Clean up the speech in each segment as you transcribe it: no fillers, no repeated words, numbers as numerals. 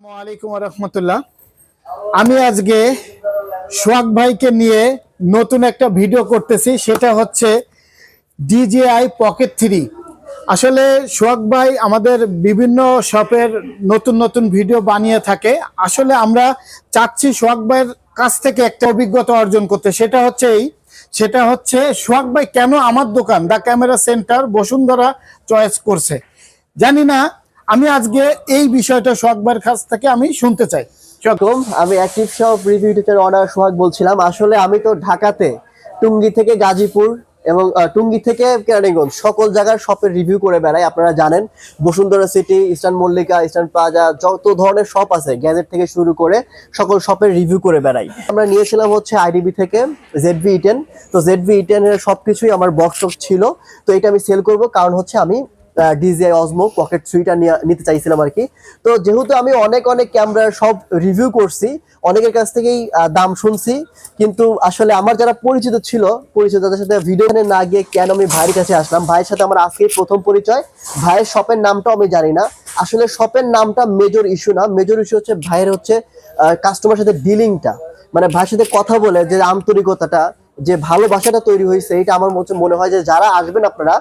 আসসালামু আলাইকুম ওয়া রাহমাতুল্লাহ। আমি আজকে সোহাগ ভাইকে নিয়ে নতুন একটা ভিডিও করতেছি, সেটা হচ্ছে DJI Pocket 3। আসলে সোহাগ ভাই আমাদের বিভিন্ন শপের নতুন নতুন ভিডিও বানিয়ে থাকে। আসলে আমরা চাচ্ছি সোহাগ ভাইয়ের কাছ থেকে একটা অভিজ্ঞতা অর্জন করতে। সেটা হচ্ছে সোহাগ ভাই কেন আমার দোকান the camera centre Bashundhara choice করছে। জানি না, আমি আজকে এই বিষয়টা সোহাগ ভাইয়ের কাছ থেকে আমি শুনতে চাই। আমি active shop review teacher order Sohag বলছিলাম। আসলে আমি তো ঢাকাতে টুঙ্গি থেকে গাজীপুর এবং টুঙ্গি থেকে কেরানীগঞ্জ সকল জায়গার শপের রিভিউ করে বেড়াই। আপনারা জানেন Bashundhara city, eastern Mallika, eastern plaza, যত ধরনের শপ আছে গ্যাজেট থেকে শুরু করে সকল শপের রিভিউ করে বেড়াই। আমরা নিয়েছিলাম হচ্ছে আইডিবি থেকে ZV-E10। তো ZV-E10 এর সবকিছুই আমার বক্স ছিল। তো এটা আমি সেল করব, কারণ হচ্ছে আমি DJI Osmo Pocket 3টা নিতে চাইছিলাম আর কি। তো যেহেতু আমি অনেক ক্যামেরার সব রিভিউ করছি, অনেকের কাছ থেকেই দাম শুনছি, কিন্তু আসলে আমার যারা পরিচিত তাদের সাথে ভিডিও না গিয়ে কেন আমি ভাইয়ের কাছে আসলাম। ভাইয়ের সাথে আমার আজকেই প্রথম পরিচয়। ভাইয়ের শপের নামটাও আমি জানি না। আসলে শপের নামটা মেজর ইস্যু না, মেজর ইস্যু হচ্ছে ভাইয়ের হচ্ছে কাস্টমার সাথে ডিলিংটা, মানে ভাইয়ের সাথে কথা বলে যে আন্তরিকতাটা, যে ভালোবাসাটা তৈরি হয়েছে, এটা আমার মনে হয় যে যারা আসবেন আপনারা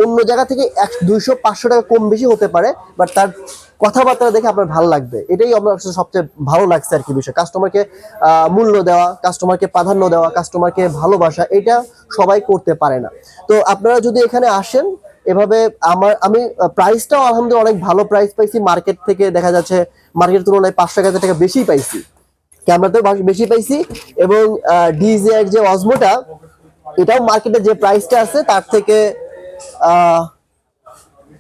অন্য জায়গা থেকে 200-500 টাকা কম বেশি হতে পারে, বাট তার কথাবার্তা দেখে আপনার ভালো লাগবে। এটাই আমার সবচেয়ে ভালো লাগছে আর কি বিষয়। কাস্টমারকে মূল্য দেওয়া, কাস্টমারকে প্রাধান্য দেওয়া, কাস্টমারকে ভালোবাসা, এটা সবাই করতে পারে না। তো আপনারা যদি এখানে আসেন এভাবে, আমি প্রাইসটাও আলহামদুলিল্লাহ অনেক ভালো প্রাইস পাইছি। মার্কেট থেকে দেখা যাচ্ছে মার্কেটের তুলনায় 500-1000 টাকা বেশি পাইছি, ক্যামেরাতেও বেশি পাইছি। এবং DJI যে অসমোটা, এটাও মার্কেটে যে প্রাইসটা আছে তার থেকে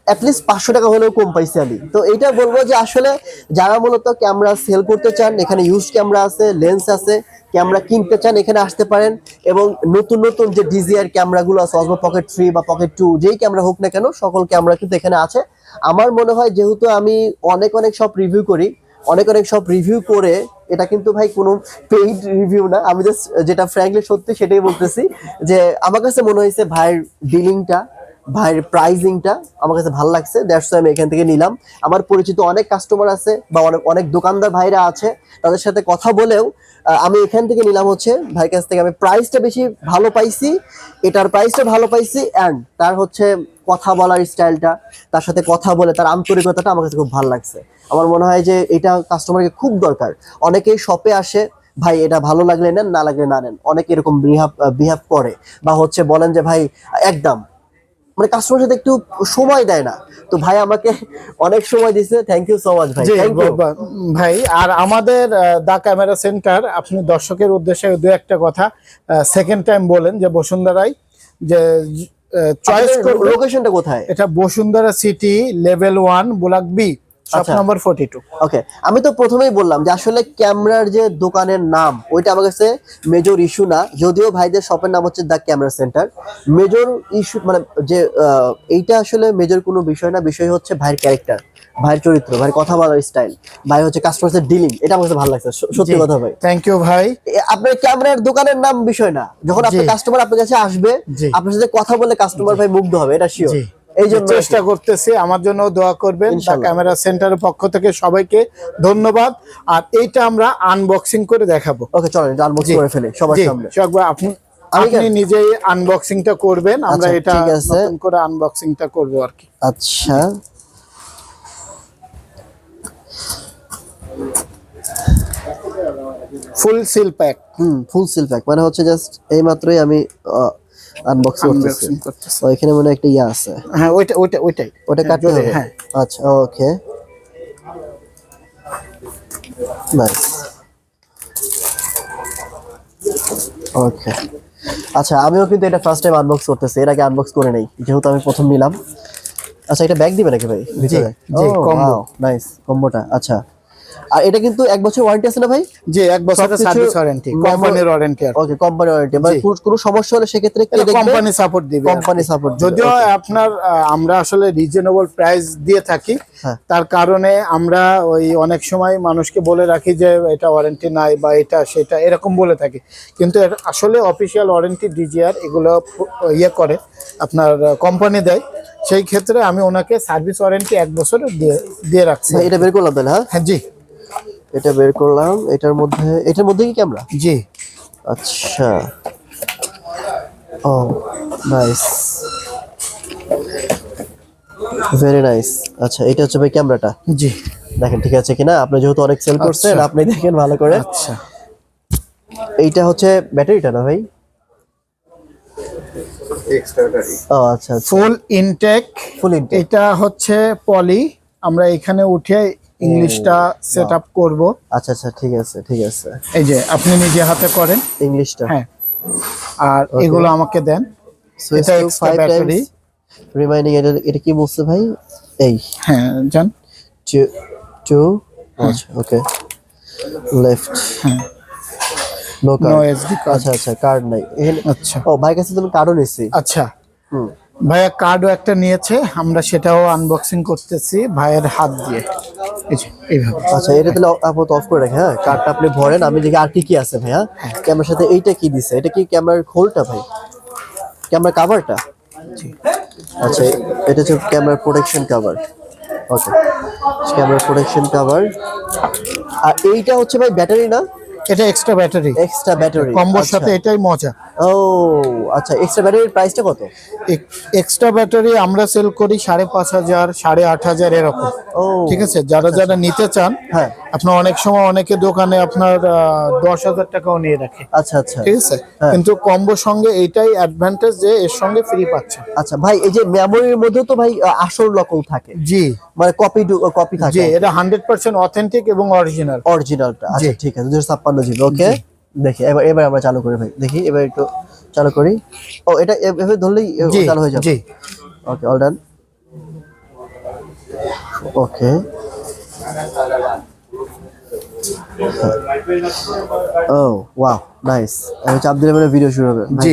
অ্যাটলিস্ট 500 টাকা হলেও কম পাইছি আমি। তো এটা বলবো যে আসলে যারা মূলত ক্যামেরা সেল করতে চান, এখানে ইউজ ক্যামেরা আছে, লেন্স আছে, ক্যামেরা কিনতে চান, এখানে আসতে পারেন। এবং নতুন যে DJI ক্যামেরাগুলো আছে, Osmo Pocket 3 বা Pocket 2, যেই ক্যামেরা হোক না কেন, সকল ক্যামেরা কিন্তু এখানে আছে। আমার মনে হয় যেহেতু আমি অনেক সব রিভিউ করি, অনেক সব রিভিউ করে, এটা কিন্তু ভাই কোনো পেইড রিভিউ না, আমি জাস্ট যেটা ফ্র্যাঙ্কলি সত্যি সেটাই বলতেছি, যে আমার কাছে মনে হয়েছে ভাইয়ের ডিলিংটা, ভাইয়ের প্রাইজিংটা আমার কাছে ভালো লাগছে। দ্যাটস ওয়াই আমি এখান থেকে নিলাম। আমার পরিচিত অনেক কাস্টমার আছে বা অনেক দোকানদার ভাইরা আছে, তাদের সাথে কথা বলেও আমি এখান থেকে নিলাম হচ্ছে ভাইয়ের কাছ থেকে। আমি প্রাইসটা বেশি ভালো পাইছি, এটার প্রাইসটা ভালো পাইছি, অ্যান্ড তার হচ্ছে কথা বলার স্টাইলটা, তার সাথে কথা বলে তার আন্তরিকতাটা আমার কাছে খুব ভালো লাগছে। আমার মনে হয় যে এটা কাস্টমারকে খুব দরকার। অনেকেই শপে আসে, ভাই এটা ভালো লাগলে নেন, না লাগলে না নেন, অনেকে এরকম বিহেভ করে, বা হচ্ছে বলেন যে ভাই একদম, মানে কাস্টমার সাথে একটু সময় দেয় না। তো ভাই আমাকে অনেক সময় দিয়েছে, থ্যাংক ইউ সো মাচ ভাই। ভাই, আর আমাদের দা ক্যামেরা সেন্টার, আপনি দর্শকের উদ্দেশ্যে দু একটা কথা সেকেন্ড টাইম বলেন যে বসুন্ধরায় যে চয়েস লোকেশনটা কোথায়? এটা Bashundhara city, level 1, block B, shop number 42। Okay, আমি তো প্রথমেই বললাম যে আসলে ক্যামেরার যে দোকানের নাম, ওইটা আমার কাছে মেজর ইস্যু না। যদিও ভাইদের শপের নাম হচ্ছে the camera centre, major issue মানে যে এইটা আসলে মেজর কোনো বিষয় না। বিষয় হচ্ছে ভাইয়ের ক্যারেক্টার, ভাইয়ের চরিত্র, ভাইয়ের কথা বলার স্টাইল, ভাই হচ্ছে কাস্টমারের ডিলিং, এটা আমার কাছে ভালো লাগছে, সত্যি কথা ভাই। থ্যাংক ইউ ভাই। আপনার ক্যামেরার দোকানের নাম বিষয় না, যখন আপনার কাস্টমার আপনার কাছে আসবে, আপনার সাথে কথা বলে কাস্টমার ভাই মুগ্ধ হবে, এটা শিওর। এই জন্য চেষ্টা করতেছি, আমার জন্য দোয়া করবেন। ক্যামেরা সেন্টারের পক্ষ থেকে সবাইকে ধন্যবাদ। আর এইটা আমরা আনবক্সিং করে দেখাবো। ওকে, চলেন এটা আনবক্সিং করে ফেলি সবার সামনে। আপনি নিজেই আনবক্সিংটা করবেন, আমরা এটা নতুন করে আনবক্সিংটা করব আর কি। আচ্ছা, ফুল সিল প্যাক। ফুল সিল প্যাক মানে হচ্ছে জাস্ট এই মাত্রই আমি আনবক্সিং করতেছি। ওইখানে মনে একটা ইয়া আছে। হ্যাঁ, ওইটা কাটতে হবে। হ্যাঁ, আচ্ছা, ওকে, নাইস, ওকে। আচ্ছা, আমিও কিন্তু এটা ফার্স্ট টাইম আনবক্স করতেছি, এর আগে আনবক্স করে নেই যেহেতু আমি প্রথম নিলাম। আচ্ছা, এটা ব্যাগ দিবে নাকি ভাই ভিতরে? জি, কম্বো, নাইস কম্বোটা। আচ্ছা, আর এটা কিন্তু 1 বছর ওয়ারেন্টি আছে না ভাই? জি, 1 বছরের সার্ভিস ওয়ারেন্টি, কোম্পানির ওয়ারেন্টি। ওকে, কোম্পানি ওয়ারেন্টি, মানে কোনো সমস্যা হলে সেক্ষেত্রে কে দেখবে? কোম্পানি সাপোর্ট দিবে, কোম্পানি সাপোর্ট। যদিও আপনার আমরা আসলে রিজনেবল প্রাইস দিয়ে থাকি, তার কারণে আমরা ওই অনেক সময় মানুষকে বলে রাখি যে এটা ওয়ারেন্টি নাই বা এটা সেটা এরকম বলে থাকি, কিন্তু আসলে অফিশিয়াল ওয়ারেন্টি DJI এগুলো ইয়ে করে, আপনার কোম্পানি দেয়। সেই ক্ষেত্রে আমি ওনাকে সার্ভিস ওয়ারেন্টি 1 বছর দিয়ে রাখছি। ভাই এটা বের করলাম তাহলে, হ্যাঁ হ্যাঁ জি এটা বের করলাম। এটার মধ্যে কি ক্যামেরা? জি আচ্ছা, ও নাইস, ভেরি নাইস। আচ্ছা এটা হচ্ছে ভাই ক্যামেরাটা, জি দেখেন ঠিক আছে কিনা। আপনি যেহেতু অনেক সেল করছেন, আচ্ছা। আপনি দেখেন ভালো করে। আচ্ছা এইটা হচ্ছে ব্যাটারিটা না ভাই? ও আচ্ছা আচ্ছা, ফুল ইনটেক। ফুল ইনটেক। এটা হচ্ছে পলি, আমরা এখানে উঠে ইংলিশটা সেট আপ করবো। আচ্ছা আচ্ছা, ঠিক আছে ঠিক আছে, এই যে আপনি নিজে হাতে করেন। ইংলিশটা। হ্যাঁ, আর এগুলো আমাকে দেন। সুইচ এটা to extra 5 battery. Times reminding. এটা কি বলছে ভাই? এই হ্যাঁ জান, টু আচ্ছা okay, left no no card. SD card. আচ্ছা আচ্ছা, কার্ড নাই এখানে। আচ্ছা ও ভাই কাছে তুমি কার্ডও নিছি। আচ্ছা, হুম, ভাইয়া কার্ডও একটা নিয়েছে, আমরা সেটাও আনবক্সিং করতেছি ভাইয়ের হাত দিয়ে। এই যে এইভাবে। আচ্ছা এটা তাহলে আপাতত অফ করে রাখি। হ্যাঁ, কার্ডটা আপনি ভরেন, আমি দেখি আর কি কি আছে ভাইয়া। ক্যামেরার সাথে এইটা কি দিছে? এটা কি ক্যামেরার হোলটা ভাই? ক্যামেরা কাভারটা? আচ্ছা এটা হচ্ছে ক্যামেরা প্রোটেকশন কভার। ওকে, ক্যামেরা প্রোটেকশন কভার। আর এইটা হচ্ছে ভাই ব্যাটারি না? এটা এক্সট্রা ব্যাটারি, এক্সট্রা ব্যাটারি কম্বোর সাথে এটাই মজা। ও আচ্ছা, এক্সট্রা ব্যাটারির প্রাইসটা কত? এক্সট্রা ব্যাটারি আমরা সেল করি 5,500, 8,500 এরকম। ও ঠিক আছে, যারা যারা নিতে চান, হ্যাঁ আপনার অনেক সময় অনেকে দোকানে আপনার 10,000 টাকাও নিয়ে রাখে। আচ্ছা আচ্ছা ঠিক আছে, হ্যাঁ। কিন্তু কম্বোর সঙ্গে এইটাই অ্যাডভান্টেজ যে এর সঙ্গে ফ্রি পাচ্ছেন। আচ্ছা ভাই, এই যে মেমোরির মধ্যে তো ভাই আসল নকল থাকে, জি মানে কপি থাকে। জি, এটা 100% অথেন্টিক এবং অরিজিনাল। অরিজিনালটা আচ্ছা ঠিক আছে, 256 জিবি। ওকে, দেখি এবার এবার আমরা চালু করি ভাই, দেখি এবার একটু চালু করি। ও এটা এভাবে ধরলেই জি চালু হয়ে যাবে? জি ওকে, অল ডান। ওকে, ও ওয়াও নাইস। আমি চাপ দিলে মানে ভিডিও শুরু হবে। জি